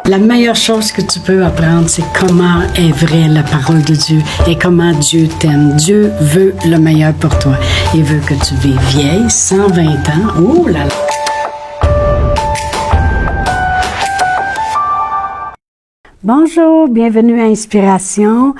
La meilleure chose que tu peux apprendre, c'est comment est vraie la parole de Dieu et comment Dieu t'aime. Dieu veut le meilleur pour toi. Il veut que tu vives vieille, 120 ans. Oh là là! Bonjour, bienvenue à Inspiration.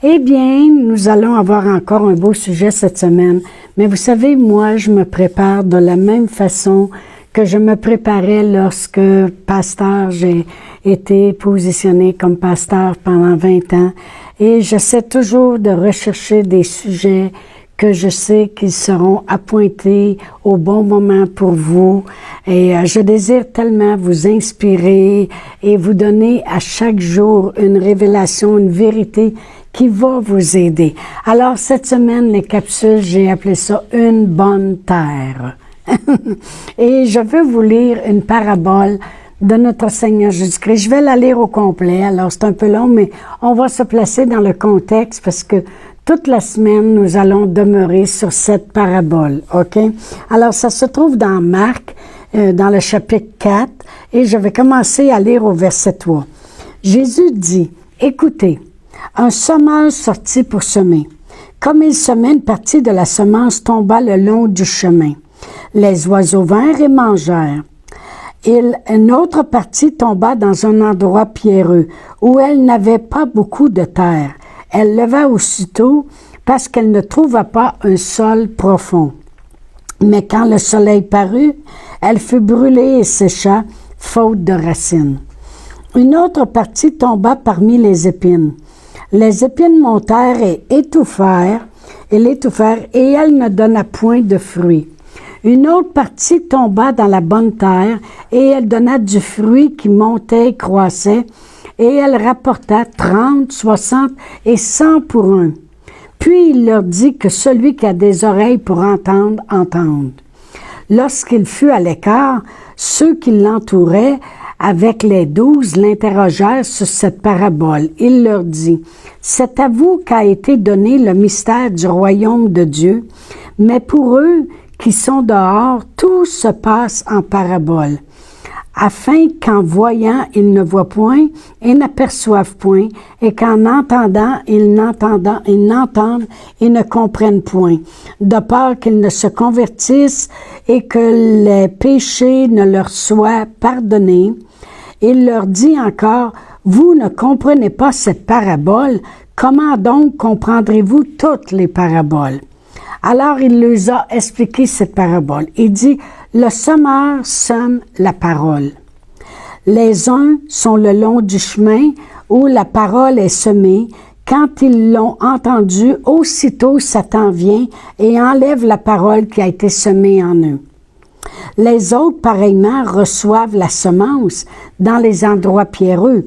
Eh bien, nous allons avoir encore un beau sujet cette semaine. Mais vous savez, moi, je me prépare de la même façon que je me préparais lorsque pasteur, j'ai été positionnée comme pasteur pendant 20 ans. Et j'essaie toujours de rechercher des sujets que je sais qu'ils seront appointés au bon moment pour vous. Et je désire tellement vous inspirer et vous donner à chaque jour une révélation, une vérité qui va vous aider. Alors, cette semaine, les capsules, j'ai appelé ça « Une bonne terre ». Et je veux vous lire une parabole de notre Seigneur Jésus-Christ. Je vais la lire au complet, alors c'est un peu long, mais on va se placer dans le contexte parce que toute la semaine, nous allons demeurer sur cette parabole, OK? Alors, ça se trouve dans Marc, dans le chapitre 4, et je vais commencer à lire au verset 3. Jésus dit, « Écoutez, un semeur sortit pour semer. Comme il semait, une partie de la semence tomba le long du chemin. Les oiseaux vinrent et mangèrent. Une autre partie tomba dans un endroit pierreux, où elle n'avait pas beaucoup de terre. Elle leva aussitôt parce qu'elle ne trouva pas un sol profond. Mais quand le soleil parut, elle fut brûlée et sécha, faute de racines. Une autre partie tomba parmi les épines. Les épines montèrent et l'étouffèrent, et elle ne donna point de fruits. Une autre partie tomba dans la bonne terre, et elle donna du fruit qui montait et croissait, et elle rapporta 30, 60 et 100 pour un. Puis il leur dit que celui qui a des oreilles pour entendre, entende. Lorsqu'il fut à l'écart, ceux qui l'entouraient avec les 12 l'interrogèrent sur cette parabole. Il leur dit, « C'est à vous qu'a été donné le mystère du royaume de Dieu, mais pour eux qui sont dehors, tout se passe en parabole, afin qu'en voyant, ils ne voient point et n'aperçoivent point, et qu'en entendant, ils n'entendent et ne comprennent point, de peur qu'ils ne se convertissent et que les péchés ne leur soient pardonnés. » Il leur dit encore, « Vous ne comprenez pas cette parabole, comment donc comprendrez-vous toutes les paraboles? » Alors il leur a expliqué cette parabole. Il dit, « Le semeur sème la parole. Les uns sont le long du chemin où la parole est semée. Quand ils l'ont entendue, aussitôt Satan vient et enlève la parole qui a été semée en eux. Les autres, pareillement, reçoivent la semence dans les endroits pierreux.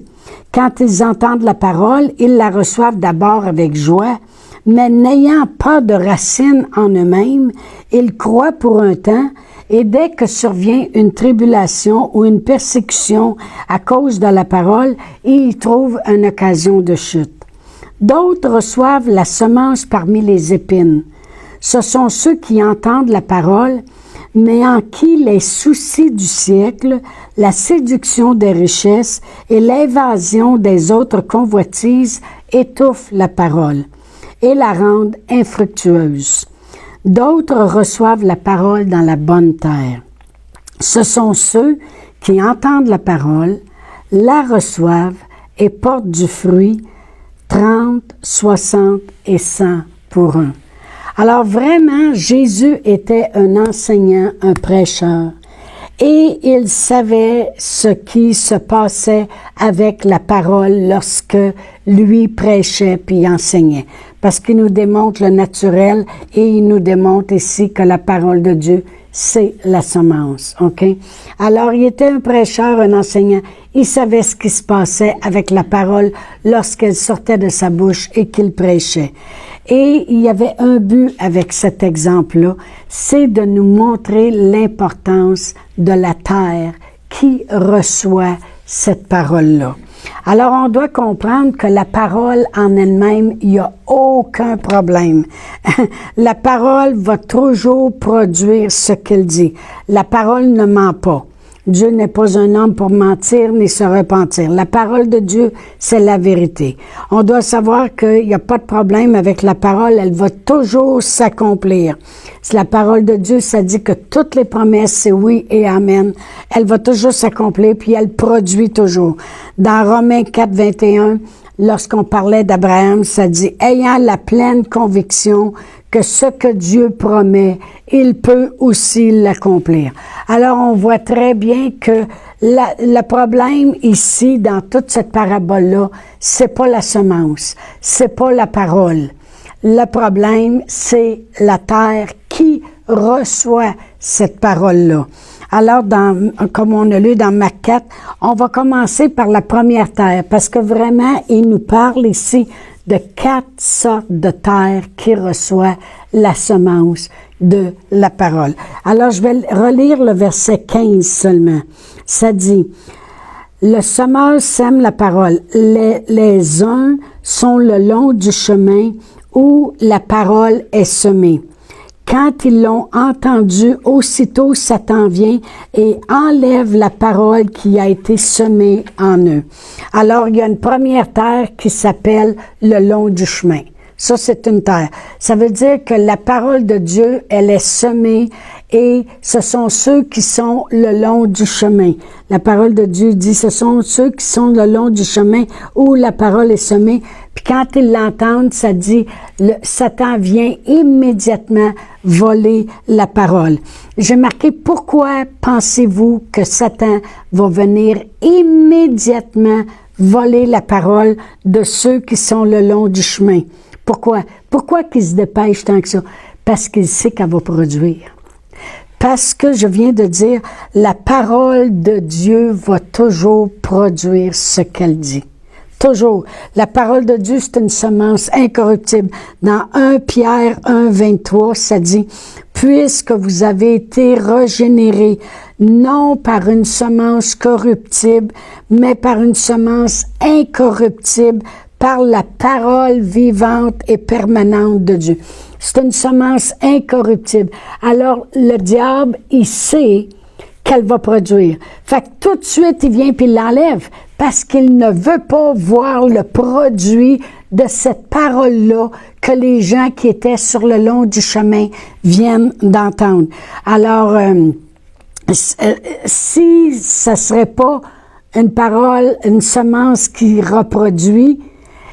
Quand ils entendent la parole, ils la reçoivent d'abord avec joie, mais n'ayant pas de racines en eux-mêmes, ils croient pour un temps, et dès que survient une tribulation ou une persécution à cause de la parole, ils y trouvent une occasion de chute. D'autres reçoivent la semence parmi les épines. Ce sont ceux qui entendent la parole, mais en qui les soucis du siècle, la séduction des richesses et l'évasion des autres convoitises étouffent la parole et la rendent infructueuse. D'autres reçoivent la parole dans la bonne terre. Ce sont ceux qui entendent la parole, la reçoivent et portent du fruit 30, 60 et 100 pour un. Alors vraiment, Jésus était un enseignant, un prêcheur, et il savait ce qui se passait avec la parole lorsque lui prêchait puis enseignait. Parce qu'il nous démontre le naturel et il nous démontre ici que la parole de Dieu, c'est la semence, OK? Alors, il était un prêcheur, un enseignant. Il savait ce qui se passait avec la parole lorsqu'elle sortait de sa bouche et qu'il prêchait. Et il y avait un but avec cet exemple-là, c'est de nous montrer l'importance de la terre qui reçoit cette parole-là. Alors, on doit comprendre que la parole en elle-même, il n'y a aucun problème. La parole va toujours produire ce qu'elle dit. La parole ne ment pas. Dieu n'est pas un homme pour mentir ni se repentir. La parole de Dieu, c'est la vérité. On doit savoir qu'il n'y a pas de problème avec la parole, elle va toujours s'accomplir. Si la parole de Dieu, ça dit que toutes les promesses, c'est oui et amen. Elle va toujours s'accomplir, puis elle produit toujours. Dans Romains 4, 21, lorsqu'on parlait d'Abraham, ça dit « Ayant la pleine conviction que ce que Dieu promet, il peut aussi l'accomplir. » Alors, on voit très bien que le problème ici, dans toute cette parabole-là, c'est pas la semence, c'est pas la parole. Le problème, c'est la terre qui reçoit cette parole-là. Alors, comme on a lu dans Marc 4, on va commencer par la première terre, parce que vraiment, il nous parle ici de 4 sortes de terres qui reçoit la semence de la parole. Alors, je vais relire le verset 15 seulement. Ça dit, « Le semeur sème la parole. Les uns sont le long du chemin où la parole est semée. Quand ils l'ont entendu, aussitôt Satan vient et enlève la parole qui a été semée en eux. » Alors, il y a une première terre qui s'appelle le long du chemin. Ça, c'est une terre. Ça veut dire que la parole de Dieu, elle est semée et ce sont ceux qui sont le long du chemin. La parole de Dieu dit, ce sont ceux qui sont le long du chemin où la parole est semée. Puis quand ils l'entendent, ça dit, Satan vient immédiatement voler la parole. J'ai marqué, pourquoi pensez-vous que Satan va venir immédiatement voler la parole de ceux qui sont le long du chemin? Pourquoi? Pourquoi qu'il se dépêche tant que ça? Parce qu'il sait qu'elle va produire. Parce que je viens de dire, la parole de Dieu va toujours produire ce qu'elle dit. Toujours. La parole de Dieu, c'est une semence incorruptible. Dans 1 Pierre 1, 23, ça dit, « Puisque vous avez été régénérés, non par une semence corruptible, mais par une semence incorruptible, par la parole vivante et permanente de Dieu. » C'est une semence incorruptible. Alors, le diable, il sait qu'elle va produire. Fait que tout de suite, il vient puis il l'enlève parce qu'il ne veut pas voir le produit de cette parole-là que les gens qui étaient sur le long du chemin viennent d'entendre. Alors, si ça serait pas une parole, une semence qui reproduit,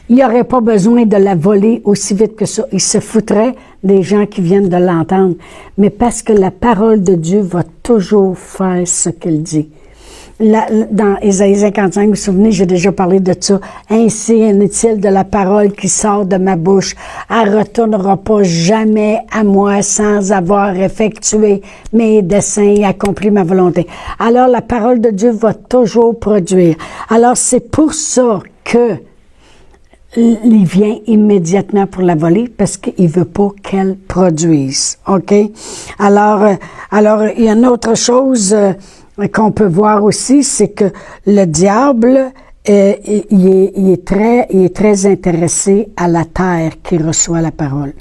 il n'y aurait pas besoin de la voler aussi vite que ça. Il se foutrait des gens qui viennent de l'entendre. Mais parce que la parole de Dieu va toujours faire ce qu'elle dit. Dans Ésaïe 55, vous vous souvenez, j'ai déjà parlé de ça. « Ainsi en est-il de la parole qui sort de ma bouche. Elle retournera pas jamais à moi sans avoir effectué mes desseins et accompli ma volonté. » Alors, la parole de Dieu va toujours produire. Alors, c'est pour ça que il vient immédiatement pour la voler parce qu'il veut pas qu'elle produise. OK? Alors, il y a une autre chose qu'on peut voir aussi, c'est que le diable, il est très intéressé à la terre qui reçoit la parole.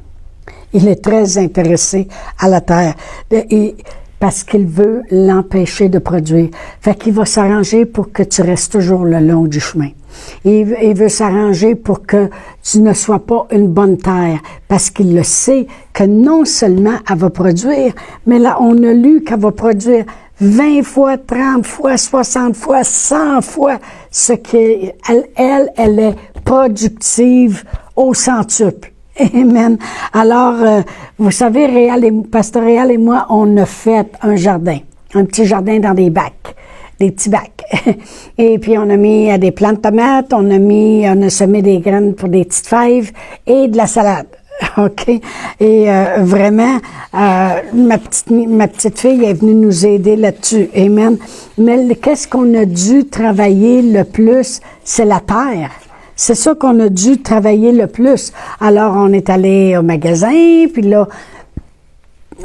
Il est très intéressé à la terre. Parce qu'il veut l'empêcher de produire. Fait qu'il va s'arranger pour que tu restes toujours le long du chemin. Il veut s'arranger pour que tu ne sois pas une bonne terre, parce qu'il le sait que non seulement elle va produire, mais là, on a lu qu'elle va produire 20 fois, 30 fois, 60 fois, 100 fois ce qu'elle est productive au centuple. Amen. Alors, vous savez, Pasteur Réal et moi, on a fait un petit jardin dans des bacs, des petits bacs. Et puis, on a mis des plants de tomates, on a semé des graines pour des petites fèves et de la salade. OK? Et vraiment, ma petite fille est venue nous aider là-dessus. Amen. Mais qu'est-ce qu'on a dû travailler le plus? C'est la terre. C'est ça qu'on a dû travailler le plus. Alors, on est allé au magasin, puis là,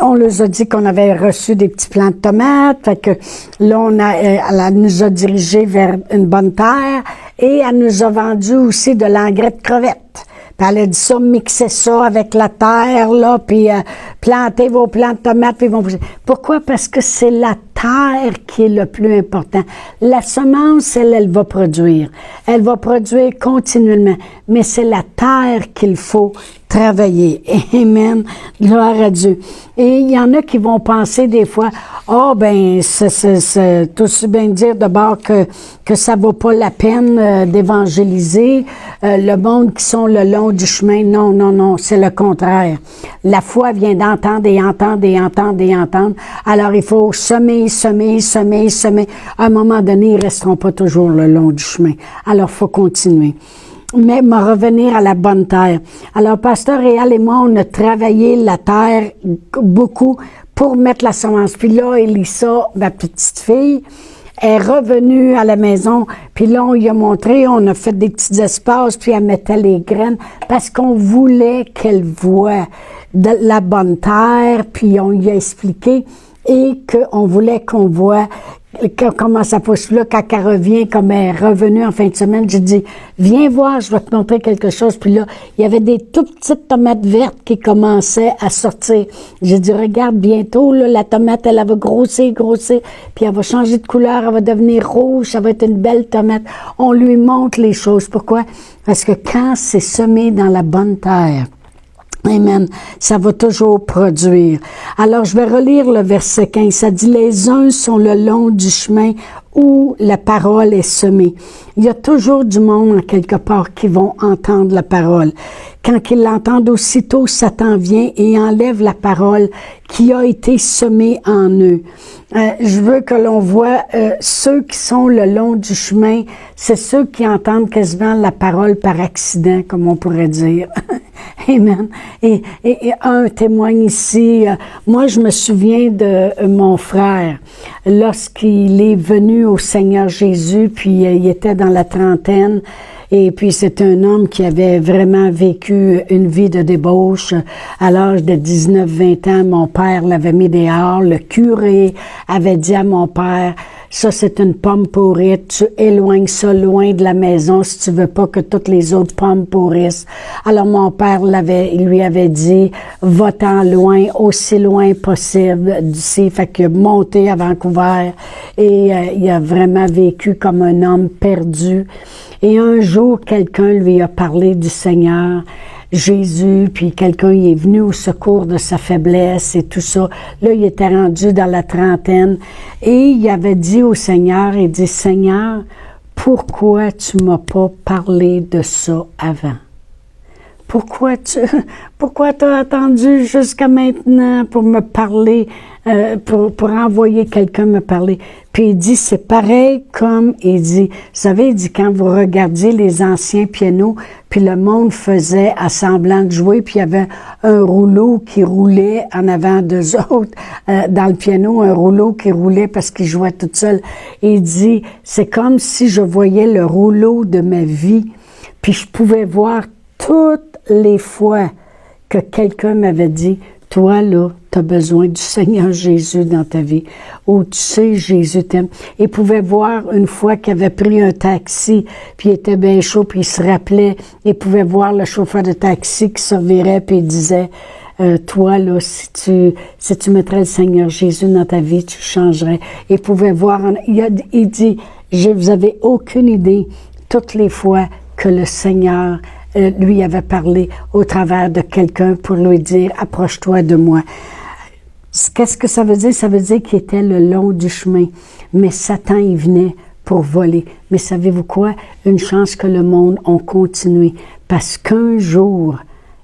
on leur a dit qu'on avait reçu des petits plants de tomates. Fait que là, elle nous a dirigés vers une bonne terre et elle nous a vendu aussi de l'engrais de crevettes. Puis elle a dit ça, mixez ça avec la terre, là, puis plantez vos plants de tomates, puis ils vont pousser. Pourquoi? Parce que c'est la terre qui est le plus important. La semence, elle va produire. Elle va produire continuellement. Mais c'est la terre qu'il faut travailler. Amen. Gloire à Dieu. Et il y en a qui vont penser des fois, c'est tout aussi bien dire d'abord que ça vaut pas la peine d'évangéliser le monde qui sont le long du chemin. Non, non, non, c'est le contraire. La foi vient d'entendre et entendre et entendre et entendre. Alors, il faut semer. À un moment donné, ils resteront pas toujours le long du chemin. Alors, il faut continuer. Mais revenir à la bonne terre. Alors, Pasteur Réal et moi, on a travaillé la terre beaucoup pour mettre la semence. Puis là, Elissa, ma petite fille, est revenue à la maison. Puis là, on lui a montré, on a fait des petits espaces, puis elle mettait les graines parce qu'on voulait qu'elle voie de la bonne terre. Puis on lui a expliqué et qu'on voulait qu'on voit comment ça pousse là, quand elle revient, comme elle est revenue en fin de semaine, j'ai dit, viens voir, je vais te montrer quelque chose. Puis là, il y avait des tout petites tomates vertes qui commençaient à sortir. J'ai dit, regarde, bientôt, là, la tomate, elle va grossir, puis elle va changer de couleur, elle va devenir rouge, ça va être une belle tomate. On lui montre les choses. Pourquoi? Parce que quand c'est semé dans la bonne terre, amen, ça va toujours produire. Alors, je vais relire le verset 15. Ça dit, les uns sont le long du chemin où la parole est semée. Il y a toujours du monde, en quelque part, qui vont entendre la parole. Quand ils l'entendent, aussitôt, Satan vient et enlève la parole qui a été semée en eux. Je veux que l'on voit ceux qui sont le long du chemin, c'est ceux qui entendent quasiment la parole par accident, comme on pourrait dire. Amen. Et un témoigne ici. Moi, je me souviens de mon frère, lorsqu'il est venu au Seigneur Jésus, puis il était dans la trentaine, et puis c'est un homme qui avait vraiment vécu une vie de débauche. À l'âge de 19-20 ans, mon père l'avait mis dehors. Le curé avait dit à mon père, ça c'est une pomme pourrie, tu éloignes ça loin de la maison si tu veux pas que toutes les autres pommes pourrissent. Alors mon père lui avait dit, va-t'en loin, aussi loin possible d'ici. Fait qu'il a monté à Vancouver et il a vraiment vécu comme un homme perdu. Et un jour, quelqu'un lui a parlé du Seigneur Jésus, puis quelqu'un est venu au secours de sa faiblesse et tout ça. Là, il était rendu dans la trentaine et il avait dit au Seigneur, il dit, Seigneur, pourquoi tu m'as pas parlé de ça avant? Pourquoi t'as attendu jusqu'à maintenant pour me parler, pour envoyer quelqu'un me parler? Puis il dit, c'est pareil comme, il dit, vous savez, il dit, quand vous regardiez les anciens pianos, puis le monde faisait à semblant de jouer, puis il y avait un rouleau qui roulait en avant d'eux autres, dans le piano, un rouleau qui roulait parce qu'il jouait tout seul. Et il dit, c'est comme si je voyais le rouleau de ma vie, puis je pouvais voir toutes les fois que quelqu'un m'avait dit, toi là, tu as besoin du Seigneur Jésus dans ta vie. Oh, tu sais, Jésus t'aime. Il pouvait voir une fois qu'il avait pris un taxi, puis il était bien chaud, puis il se rappelait. Il pouvait voir le chauffeur de taxi qui se revirait, puis il disait, toi là, si tu mettrais le Seigneur Jésus dans ta vie, tu changerais. Il pouvait voir, il dit, vous avez aucune idée, toutes les fois que le Seigneur lui avait parlé au travers de quelqu'un pour lui dire, approche-toi de moi. Qu'est-ce que ça veut dire? Ça veut dire qu'il était le long du chemin. Mais Satan, il venait pour voler. Mais savez-vous quoi? Une chance que le monde a continué. Parce qu'un jour,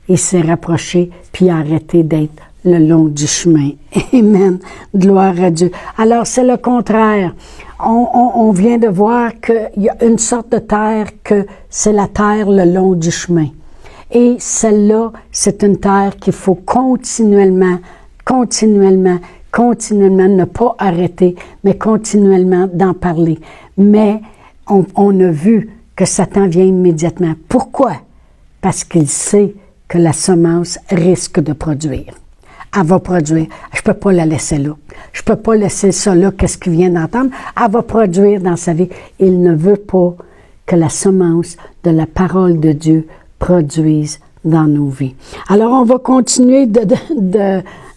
il s'est rapproché puis a arrêté d'être le long du chemin. Amen. Gloire à Dieu. Alors, c'est le contraire. On vient de voir qu'il y a une sorte de terre que c'est la terre le long du chemin. Et celle-là, c'est une terre qu'il faut continuellement, ne pas arrêter, mais continuellement d'en parler. Mais on a vu que Satan vient immédiatement. Pourquoi? Parce qu'il sait que la semence risque de produire. Elle va produire. Je peux pas la laisser là. Je peux pas laisser ça là, qu'est-ce qu'il vient d'entendre. Elle va produire dans sa vie. Il ne veut pas que la semence de la parole de Dieu produisent dans nos vies. Alors, on va continuer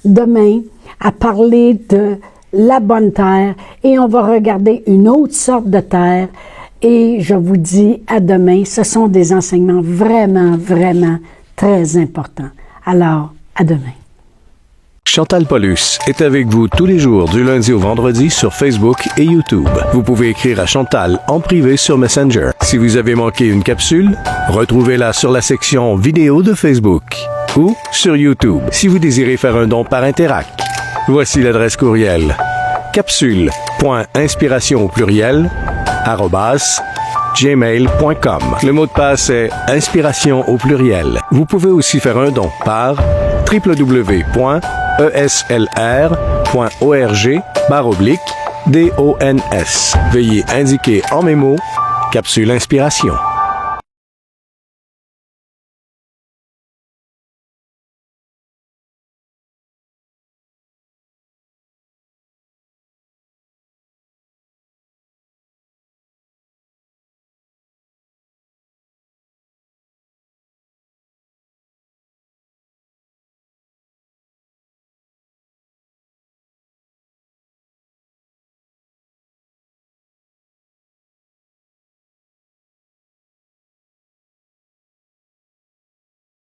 demain à parler de la bonne terre et on va regarder une autre sorte de terre et je vous dis à demain. Ce sont des enseignements vraiment, vraiment très importants. Alors, à demain. Chantal Paulus est avec vous tous les jours du lundi au vendredi sur Facebook et YouTube. Vous pouvez écrire à Chantal en privé sur Messenger. Si vous avez manqué une capsule, retrouvez-la sur la section vidéo de Facebook ou sur YouTube si vous désirez faire un don par Interac. Voici l'adresse courriel capsule.inspiration@gmail.com. Le mot de passe est inspiration au pluriel. Vous pouvez aussi faire un don par www.eslr.org/DONS. Veuillez indiquer en mémo Capsule Inspiration.